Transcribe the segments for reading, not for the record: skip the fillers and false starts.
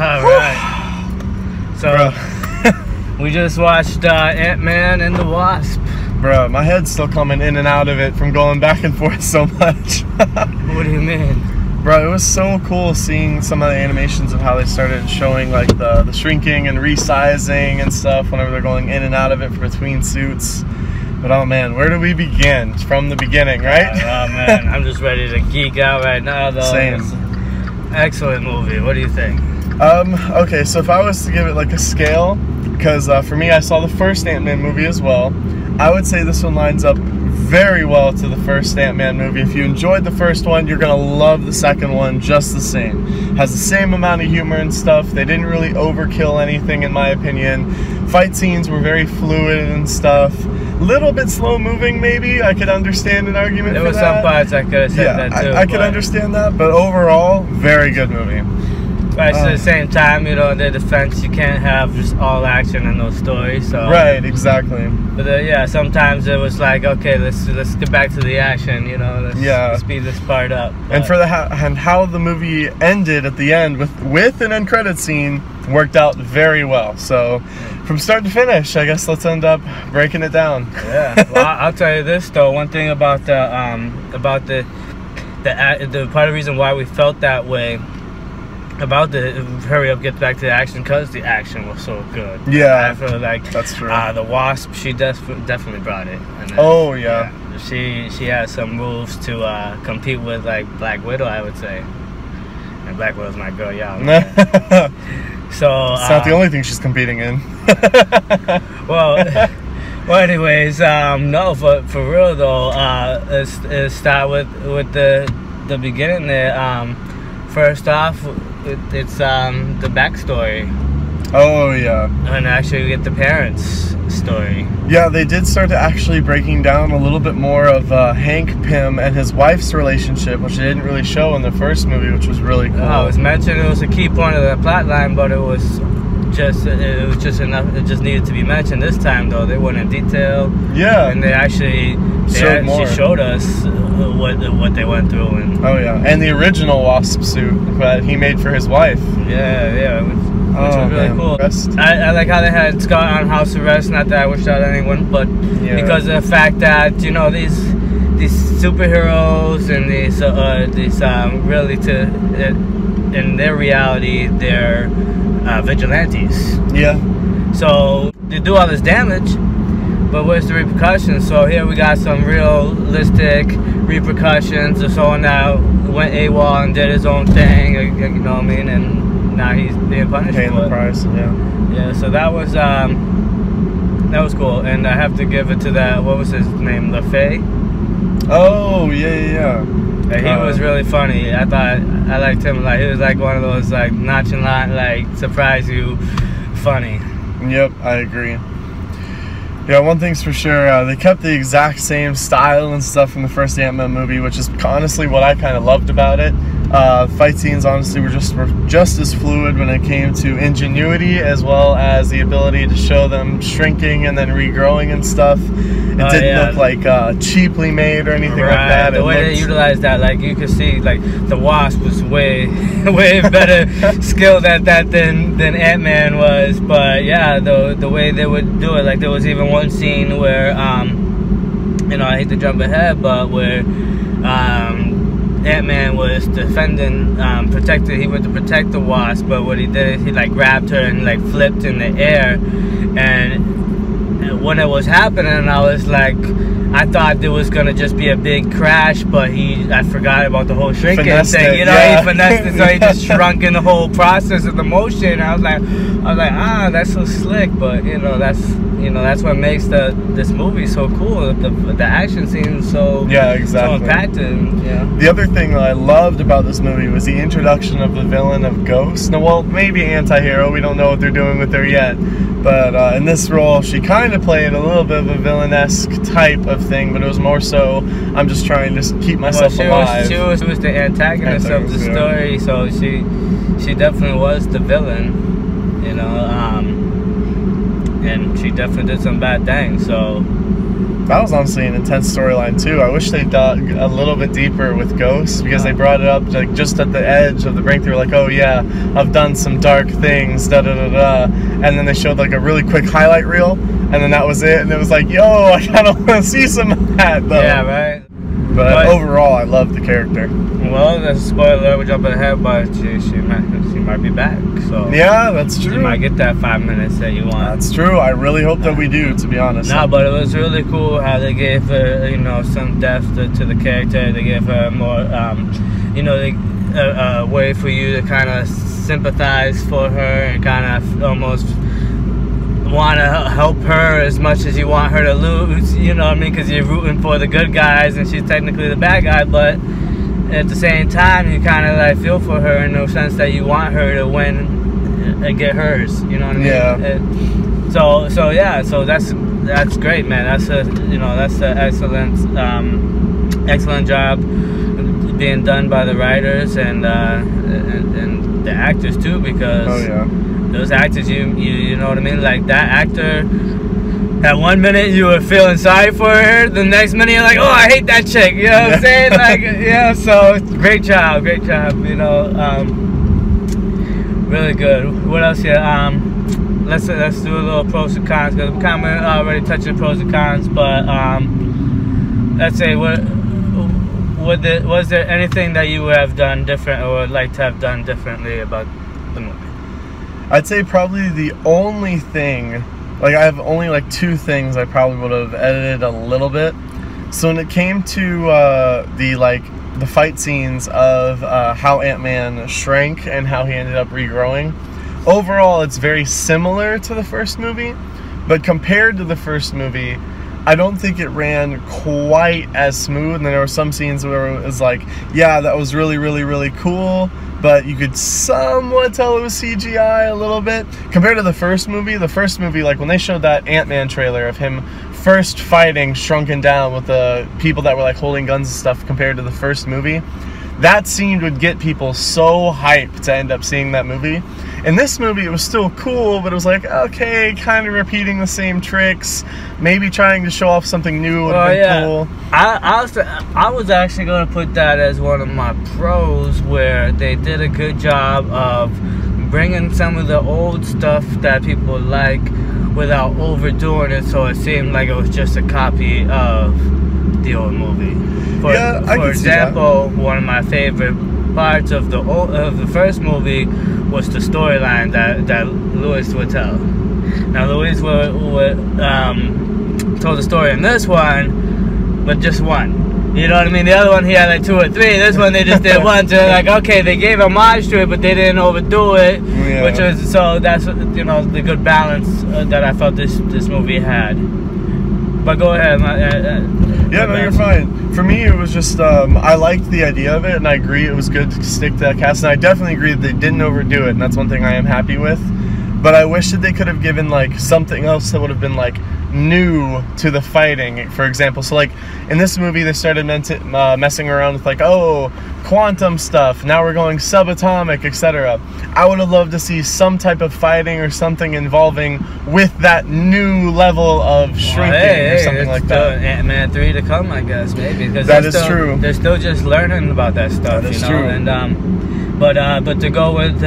Alright. So, we just watched Ant-Man and the Wasp. Bro, my head's still coming in and out of it from going back and forth so much. What do you mean? Bro, it was so cool seeing some of the animations of how they started showing like the shrinking and resizing and stuff whenever they're going in and out of it between suits. But oh man, where do we begin? It's from the beginning, right? Oh man, I'm just ready to geek out right now though. Same. Excellent movie. What do you think? Okay, so if I was to give it like a scale, because for me I saw the first Ant-Man movie as well, I would say this one lines up very well to the first Ant-Man movie. If you enjoyed the first one, you're gonna love the second one just the same. Has the same amount of humor and stuff. They didn't really overkill anything in my opinion. Fight scenes were very fluid and stuff. Little bit slow moving maybe. I could understand an argument for that. There were some parts I could have said that too. I could understand that, but overall, very good movie. But at the same time, you know, in their defense, you can't have just all action and no story. So right, exactly. But yeah, sometimes it was like, okay, let's get back to the action. You know, let's speed this part up. But, and for how the movie ended at the end with an end credit scene worked out very well. So from start to finish, I guess let's end up breaking it down. Yeah. Well, I'll tell you this though. One thing about the part of the reason why we felt that way about the hurry up, get back to the action, because the action was so good. Yeah, I feel like that's true. The Wasp, she definitely brought it. And then, oh yeah. She has some moves to compete with like Black Widow, I would say. And Black Widow's my girl, y'all. So it's not the only thing she's competing in. well, anyways, no, for real though, let's start with the beginning there. First off, it's the backstory. Oh yeah. And actually we get the parents' story. Yeah, they did start to actually breaking down a little bit more of Hank Pym and his wife's relationship, which they didn't really show in the first movie, which was really cool. It was mentioned. It was a key point of the plot line, but it was just enough. It just needed to be mentioned this time, though. They went in detail. Yeah. And they actually showed us what they went through. And oh yeah, and the original Wasp suit that he made for his wife. Yeah, which was really cool. I like how they had Scott on house arrest. Not that I wish that on anyone, but because of the fact that, you know, these superheroes and these really in their reality they're vigilantes. Yeah. So they do all this damage, but where's the repercussions? So here we got some realistic repercussions of someone that went AWOL and did his own thing, you know what I mean, and now he's being punished. Paying the price, yeah. Yeah, so that was cool, and I have to give it to that, what was his name, LaFay? Oh, yeah. He was really funny. I liked him. Like, he was like one of those like nonchalant, like surprise you, funny. Yep, I agree. Yeah, one thing's for sure, they kept the exact same style and stuff from the first Ant-Man movie, which is honestly what I kind of loved about it. Fight scenes honestly were just as fluid when it came to ingenuity, as well as the ability to show them shrinking and then regrowing and stuff. It didn't look like cheaply made or anything like that. The way they utilized that, like you could see, like the Wasp was way better skilled at that than Ant-Man was. But yeah, the way they would do it, like there was even one scene where you know, I hate to jump ahead, but where Ant-Man was defending, he went to protect the Wasp, but what he did is he like grabbed her and like flipped in the air, and when it was happening, I was like, I thought there was gonna just be a big crash, but I forgot about the whole shrinking thing. You know, he finessed it, so he just shrunk in the whole process of the motion. I was like, that's so slick. But you know, that's what makes this movie so cool. The action scenes so so impacting. Yeah. The other thing that I loved about this movie was the introduction of the villain of Ghost. Now, well, maybe anti-hero. We don't know what they're doing with her yet. But in this role, she kind of played a little bit of a villain-esque type of thing, but it was more so, I'm just trying to keep myself alive. She was the antagonist of the story, so she definitely was the villain, you know, and she definitely did some bad things, so That was honestly an intense storyline too. I wish they dug a little bit deeper with Ghost, because they brought it up like just at the edge of the brink. They were like, "Oh yeah, I've done some dark things, da da da da," and then they showed like a really quick highlight reel, and then that was it. And it was like, "Yo, I kind of want to see some of that though." Yeah, right. But overall, I love the character. Well, that's a spoiler. We're jumping ahead, but she might be back. So yeah, that's true. You might get that 5 minutes that you want. That's true. I really hope that we do, to be honest. No, but it was really cool how they gave her, you know, some depth to the character. They gave her more, you know, a way for you to kind of sympathize for her and kind of almost want to help her as much as you want her to lose, you know what I mean, because you're rooting for the good guys and she's technically the bad guy, but at the same time you kind of like feel for her in the sense that you want her to win and get hers, you know what I mean? Yeah. So yeah, so that's great, man. That's an excellent job being done by the writers and the actors too, because oh yeah, those actors, you know what I mean? Like that actor, at 1 minute you were feeling sorry for her, the next minute you're like, oh, I hate that chick. You know what I'm saying? Like, yeah. So great job. You know, really good. What else here? Let's do a little pros and cons, because we kind of already touched the pros and cons. But let's say was there anything that you would have done different or would like to have done differently about the movie? I'd say probably the only thing, like I have only like 2 things I probably would have edited a little bit. So when it came to the fight scenes of how Ant-Man shrank and how he ended up regrowing, overall it's very similar to the first movie, but compared to the first movie, I don't think it ran quite as smooth. And there were some scenes where it was like, yeah, that was really, really, really cool, but you could somewhat tell it was CGI a little bit. Compared to the first movie, like when they showed that Ant-Man trailer of him first fighting shrunken down with the people that were like holding guns and stuff, compared to the first movie, that scene would get people so hyped to end up seeing that movie. In this movie, it was still cool, but it was like, okay, kind of repeating the same tricks, maybe trying to show off something new would have been cool. I was actually going to put that as one of my pros, where they did a good job of bringing some of the old stuff that people like without overdoing it, so it seemed like it was just a copy of the old movie. For example, one of my favorite parts of the first movie was the storyline that Louis would tell. Now Louis would told the story in this one, but just one. You know what I mean? The other one he had like 2 or 3. This one they just did one. So like, okay, they gave homage to it, but they didn't overdo it. Yeah. Which was, so that's, you know, the good balance that I felt this movie had. But go ahead. Yeah, no, you're fine. For me, it was just, I liked the idea of it, and I agree it was good to stick to that cast, and I definitely agree that they didn't overdo it, and that's one thing I am happy with. But I wish that they could have given, like, something else that would have been, like, new to the fighting, for example. So, like, in this movie, they started messing around with, like, oh, quantum stuff, now we're going subatomic, etc. I would have loved to see some type of fighting or something involving with that new level of shrinking or something like that. Ant-Man 3 to come, I guess, maybe. That is true. They're still just learning about that stuff, that is you know? True. And, but to go with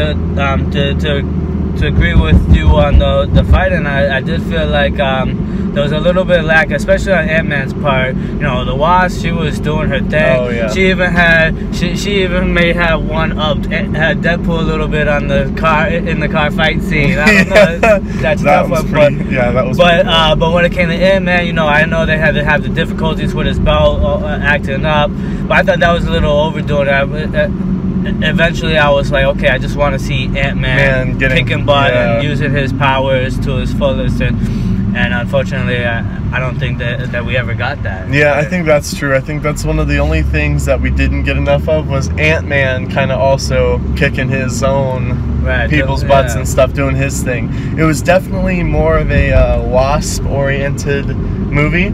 to agree with you on the fighting, I did feel like there was a little bit of lack, especially on Ant-Man's part. You know, the Wasp, she was doing her thing. Oh, yeah. She even had, she even may have had Deadpool a little bit on the car, in the car fight scene. I don't know, that's tough one, but yeah, that was. But when it came to Ant-Man, you know, I know they had to have the difficulties with his belt acting up, but I thought that was a little overdoing it. Eventually I was like, okay, I just want to see Ant-Man kicking butt and using his powers to his fullest, and unfortunately I don't think that we ever got that. Yeah, I think that's true. I think that's one of the only things that we didn't get enough of, was Ant-Man kind of also kicking his own people's butts and stuff, doing his thing. It was definitely more of a Wasp oriented movie.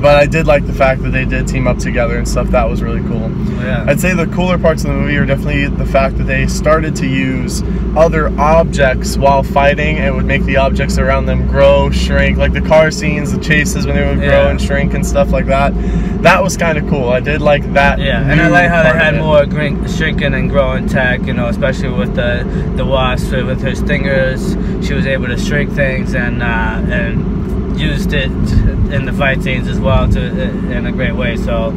But I did like the fact that they did team up together and stuff. That was really cool. Yeah. I'd say the cooler parts of the movie are definitely the fact that they started to use other objects while fighting. It would make the objects around them grow, shrink, like the car scenes, the chases when they would grow and shrink and stuff like that. That was kind of cool. I did like that. Yeah, and I like how they had more shrinking and growing tech, you know, especially with the Wasp, with her stingers. She was able to shrink things and used it in the fight scenes as well in a great way. So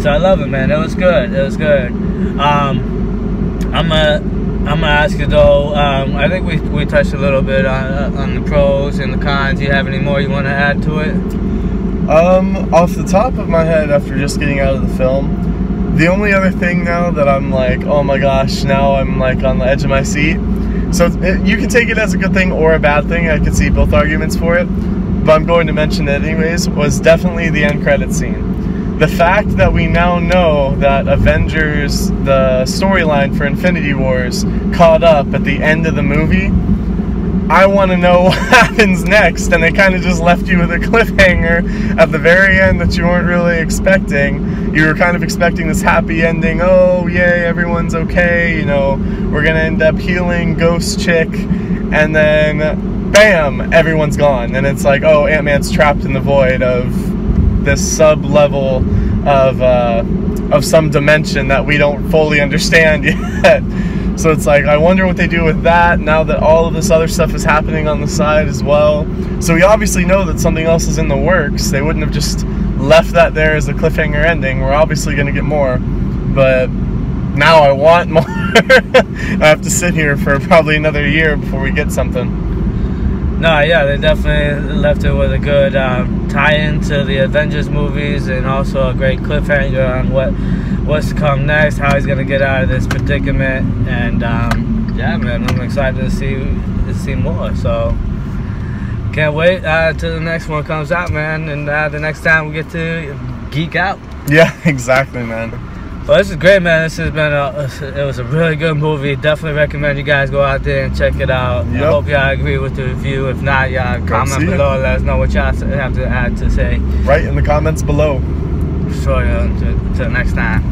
I love it, man. It was good. It was good. I'm gonna ask you though. I think we touched a little bit on the pros and the cons. Do you have any more you want to add to it? Off the top of my head, after just getting out of the film, the only other thing now that I'm like, oh my gosh, now I'm like on the edge of my seat. So you can take it as a good thing or a bad thing. I could see both arguments for it. But I'm going to mention it anyways, was definitely the end credit scene. The fact that we now know that Avengers, the storyline for Infinity Wars, caught up at the end of the movie, I want to know what happens next, and they kind of just left you with a cliffhanger at the very end that you weren't really expecting. You were kind of expecting this happy ending, oh yay, everyone's okay, you know, we're going to end up healing Ghost Chick, and then bam, everyone's gone, and it's like, oh, Ant-Man's trapped in the void of this sub-level of some dimension that we don't fully understand yet. So it's like, I wonder what they do with that now that all of this other stuff is happening on the side as well. So we obviously know that something else is in the works. They wouldn't have just left that there as a cliffhanger ending. We're obviously going to get more, but now I want more. I have to sit here for probably another year before we get something. No, yeah, they definitely left it with a good tie-in to the Avengers movies, and also a great cliffhanger on what's to come next, how he's gonna get out of this predicament, and yeah, man, I'm excited to see more. So can't wait till the next one comes out, man, and the next time we get to geek out. Yeah, exactly, man. Well, this is great, man. This has been it was a really good movie. Definitely recommend you guys go out there and check it out. Yep. I hope y'all agree with the review. If not, y'all comment below and let us know what y'all have to add to say. Right in the comments below. Sure, till next time.